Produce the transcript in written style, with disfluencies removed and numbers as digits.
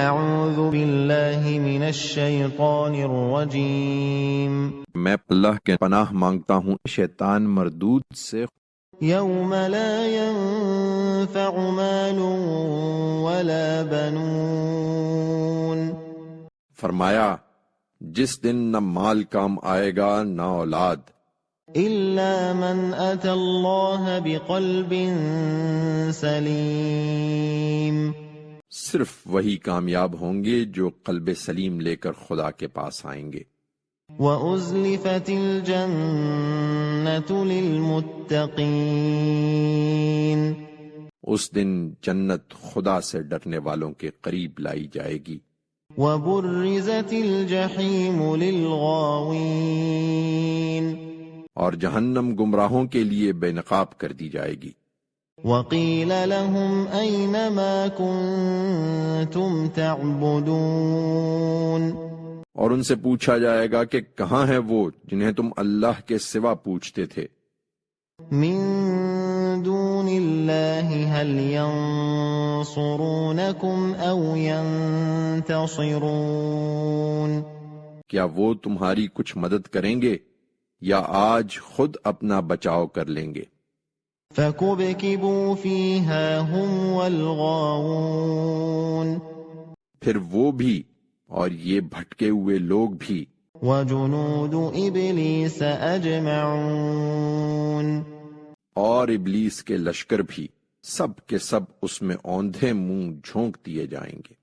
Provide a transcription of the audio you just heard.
اعوذ باللہ من الشیطان الرجیم میں اللہ کے پناہ مانگتا ہوں شیطان مردود سے۔ یوم لا ينفع مال ولا بنون، فرمایا جس دن نہ مال کام آئے گا نہ اولاد، الا من اتى اللہ بقلب سلیم، صرف وہی کامیاب ہوں گے جو قلب سلیم لے کر خدا کے پاس آئیں گے۔ وَأُزْلِفَتِ الْجَنَّةُ لِلْمُتَّقِينَ، اس دن جنت خدا سے ڈرنے والوں کے قریب لائی جائے گی۔ وَبُرِّزَتِ الْجَحِيمُ لِلْغَاوِينَ، اور جہنم گمراہوں کے لیے بے نقاب کر دی جائے گی۔ وَقِيلَ لَهُمْ أَيْنَ مَا كُنتُمْ تَعْبُدُونَ، اور ان سے پوچھا جائے گا کہ کہاں ہیں وہ جنہیں تم اللہ کے سوا پوچھتے تھے؟ مِن دُونِ اللَّهِ هَلْ يَنصُرُونَكُمْ أَوْ يَنتَصِرُونَ، کیا وہ تمہاری کچھ مدد کریں گے یا آج خود اپنا بچاؤ کر لیں گے؟ فَكُبْكِبُوا فِيهَا هُمْ وَالْغَاوُونَ، پھر وہ بھی اور یہ بھٹکے ہوئے لوگ بھی، وَجُنُودُ إِبْلِيسَ أَجْمَعُونَ، اور ابلیس کے لشکر بھی، سب کے سب اس میں اوندھے منہ جھونک دیے جائیں گے۔